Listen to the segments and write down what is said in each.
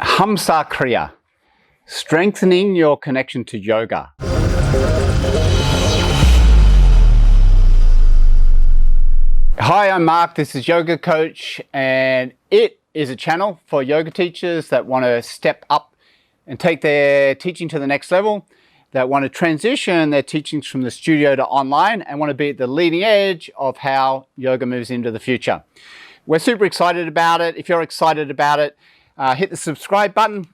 Sa Kriya, strengthening your connection to yoga. Hi, I'm Mark. This is YogaCoach, and it is a channel for yoga teachers that want to step up and take their teaching to the next level, that want to transition their teachings from the studio to online and want to be at the leading edge of how yoga moves into the future. We're super excited about it. If you're excited about it, hit the subscribe button,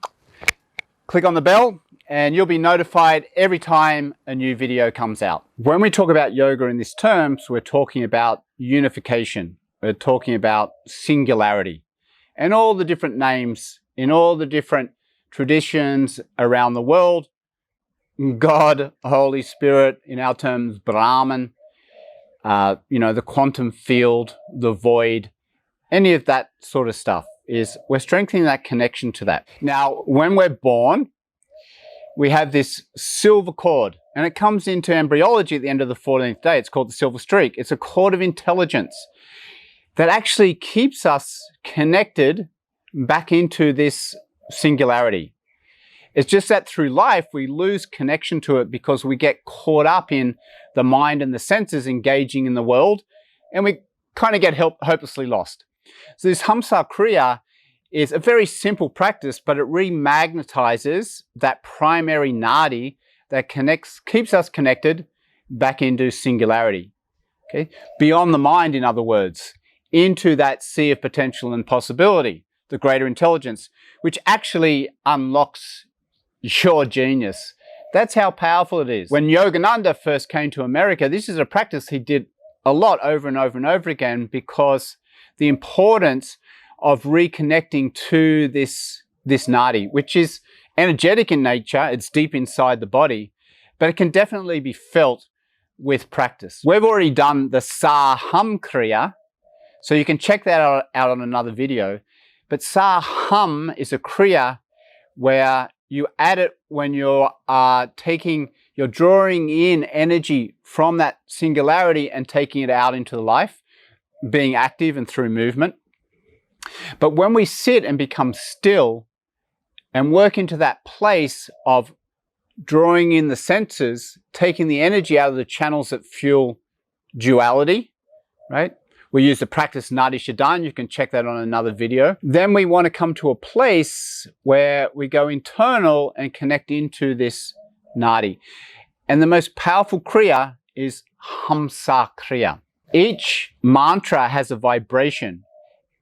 click on the bell, and you'll be notified every time a new video comes out. When we talk about yoga in these terms, we're talking about unification. We're talking about singularity and all the different names in all the different traditions around the world. God, Holy Spirit, in our terms, Brahman, the quantum field, the void, any of that sort of stuff is we're strengthening that connection to that. Now, when we're born, we have this silver cord, and it comes into embryology at the end of the 14th day. It's called the silver streak. It's a cord of intelligence that actually keeps us connected back into this singularity. It's just that through life, we lose connection to it because we get caught up in the mind and the senses engaging in the world, and we kind of get hopelessly lost. So this Sa Kriya is a very simple practice, but it remagnetizes that primary nadi that keeps us connected back into singularity. Okay? Beyond the mind, in other words, into that sea of potential and possibility, the greater intelligence, which actually unlocks your genius. That's how powerful it is. When Yogananda first came to America, this is a practice he did a lot over and over and over again, because the importance of reconnecting to this nadi, which is energetic in nature, it's deep inside the body, but it can definitely be felt with practice. We've already done the Sa Kriya, so you can check that out on another video. But Sa is a Kriya where you add it when you're drawing in energy from that singularity and taking it out into life, being active and through movement. But when we sit and become still and work into that place of drawing in the senses, taking the energy out of the channels that fuel duality, right? We use the practice Nadi Shadan. You can check that on another video. Then we want to come to a place where we go internal and connect into this Nadi. And the most powerful Kriya is Sa Kriya. Each mantra has a vibration,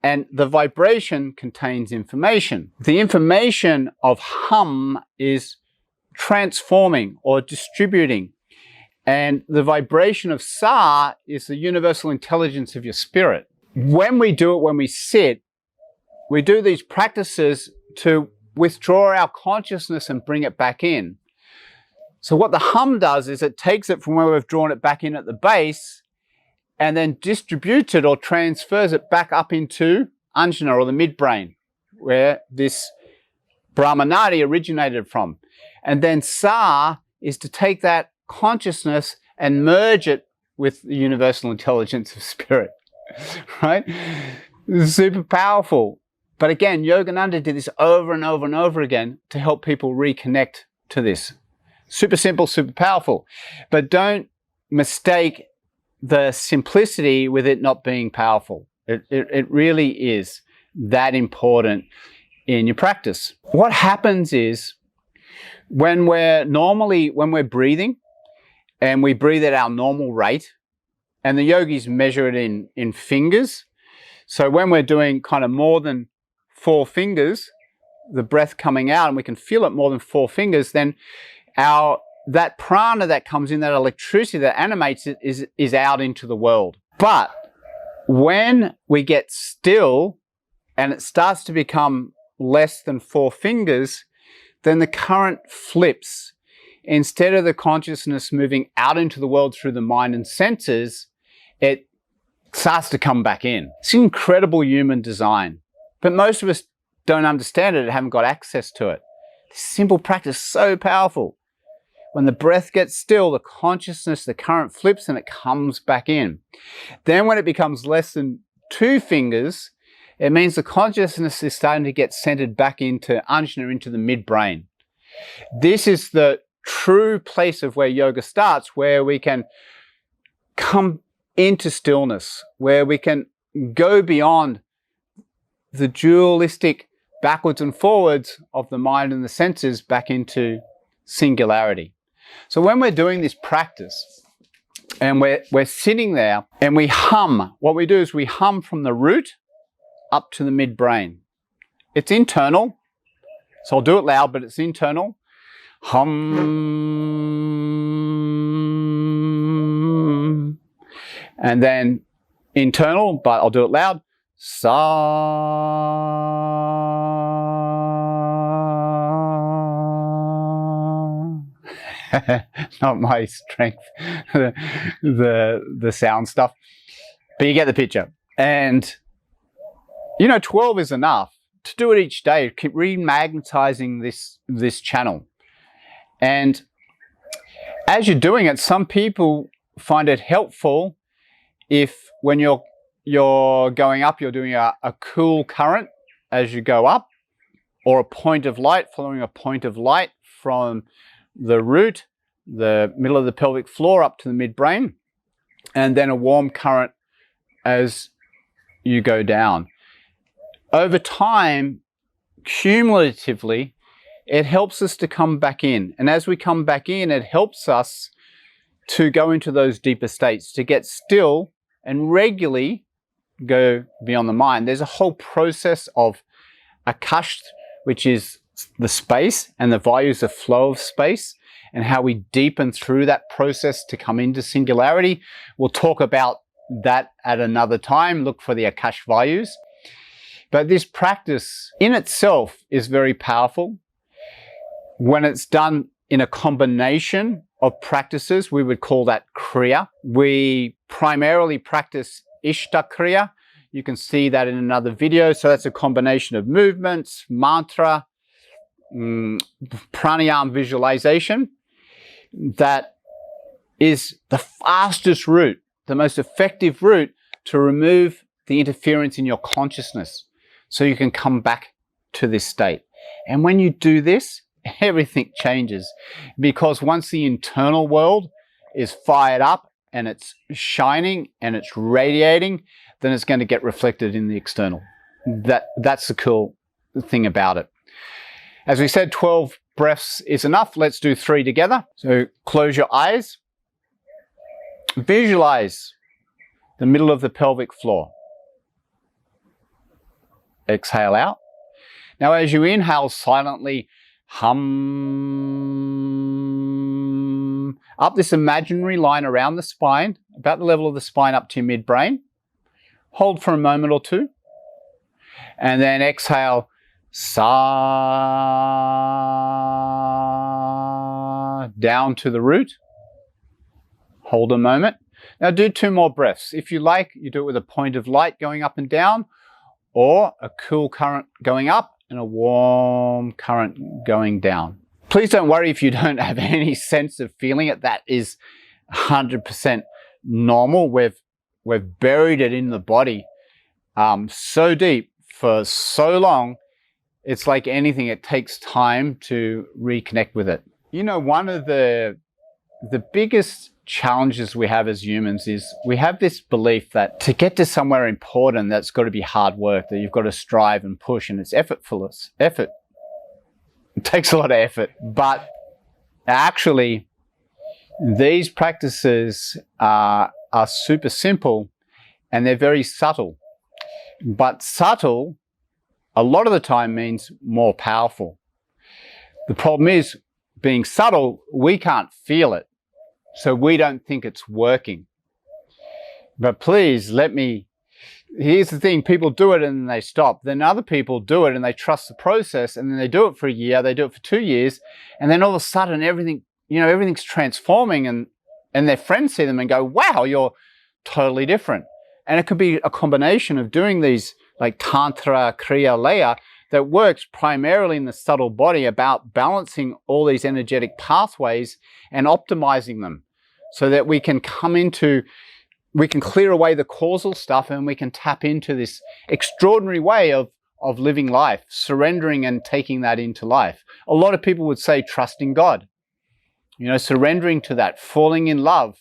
and the vibration contains information. The information of hum is transforming or distributing. And the vibration of Sa is the universal intelligence of your spirit. When we do it, when we sit, we do these practices to withdraw our consciousness and bring it back in. So what the hum does is it takes it from where we've drawn it back in at the base and then distributes it or transfers it back up into Anjana, or the midbrain, where this Brahmanadi originated from. And then Sa is to take that consciousness and merge it with the universal intelligence of spirit, right? This is super powerful. But again, Yogananda did this over and over and over again to help people reconnect to this. Super simple, super powerful. But don't mistake the simplicity with it not being powerful. It really is that important in your practice. What happens is when we're breathing, and we breathe at our normal rate, and the yogis measure it in fingers. So when we're doing kind of more than 4 fingers, the breath coming out, and we can feel it more than 4 fingers, then that prana that comes in, that electricity that animates it, is out into the world. But when we get still and it starts to become less than 4 fingers, then the current flips. Instead of the consciousness moving out into the world through the mind and senses, it starts to come back in. It's incredible human design. But most of us don't understand it and haven't got access to it. This simple practice is so powerful. When the breath gets still, the consciousness, the current flips and it comes back in. Then when it becomes less than 2 fingers, It means the consciousness is starting to get centered back into Ajna, into the midbrain. This is the true place of where yoga starts, where we can come into stillness, where we can go beyond the dualistic backwards and forwards of the mind and the senses back into singularity. So when we're doing this practice and we're sitting there and we hum, what we do is we hum from the root up to the midbrain. It's internal, so I'll do it loud, but it's internal. Hum. And then internal, but I'll do it loud. Sa. Not my strength, the sound stuff, but you get the picture. And you know, 12 is enough to do it each day. Keep remagnetizing this channel. And as you're doing it, some people find it helpful if when you're going up, you're doing a cool current as you go up, or a point of light, following a point of light from the root, the middle of the pelvic floor up to the midbrain, and then a warm current as you go down. Over time, cumulatively, it helps us to come back in. And as we come back in, it helps us to go into those deeper states, to get still and regularly go beyond the mind. There's a whole process of akash, which is the space, and the values of flow of space, and how we deepen through that process to come into singularity. We'll talk about that at another time. Look for the akash values. But this practice in itself is very powerful. When it's done in a combination of practices, we would call that Kriya. We primarily practice Ishta Kriya. You can see that in another video. So that's a combination of movements, mantra, pranayama visualization. That is the fastest route, the most effective route to remove the interference in your consciousness, so you can come back to this state. And when you do this, everything changes, because once the internal world is fired up and it's shining and it's radiating, then it's going to get reflected in the external. That's the cool thing about it. As we said, 12 breaths is enough. Let's do 3 together. So close your eyes. Visualize the middle of the pelvic floor. Exhale out. Now as you inhale, silently hum up this imaginary line around the spine, about the level of the spine up to your midbrain. Hold for a moment or two. And then exhale, sa, down to the root. Hold a moment. Now do 2 more breaths. If you like, you do it with a point of light going up and down, or a cool current going up and a warm current going down. Please don't worry if you don't have any sense of feeling it. That is 100% normal. We've buried it in the body so deep for so long. It's like anything, it takes time to reconnect with it. You know, one of the biggest challenges we have as humans is we have this belief that to get to somewhere important, that's got to be hard work, that you've got to strive and push, and it's effortless. Effort. It takes a lot of effort. But actually, these practices are super simple and they're very subtle. But subtle, a lot of the time, means more powerful. The problem is, being subtle, we can't feel it. So we don't think it's working. But please here's the thing, people do it and then they stop. Then other people do it and they trust the process, and then they do it for a year, they do it for 2 years, and then all of a sudden everything's transforming, and their friends see them and go, wow, you're totally different. And it could be a combination of doing these like Tantra, Kriya, Laya, that works primarily in the subtle body, about balancing all these energetic pathways and optimizing them so that we can come into we can clear away the causal stuff and we can tap into this extraordinary way of living life, surrendering and taking that into life. A lot of people would say trusting God, you know, surrendering to that, falling in love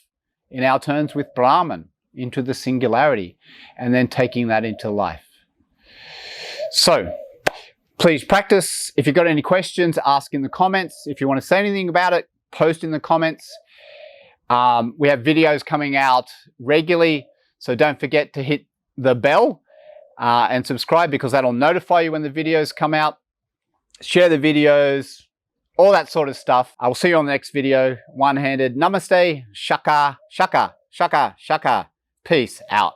in our terms with Brahman, into the singularity, and then taking that into life. So please practice. If you've got any questions, ask in the comments. If you want to say anything about it, post in the comments. We have videos coming out regularly, so don't forget to hit the bell and subscribe, because that'll notify you when the videos come out. Share the videos, all that sort of stuff. I will see you on the next video. One-handed Namaste, Shaka, Shaka, Shaka, Shaka. Peace out.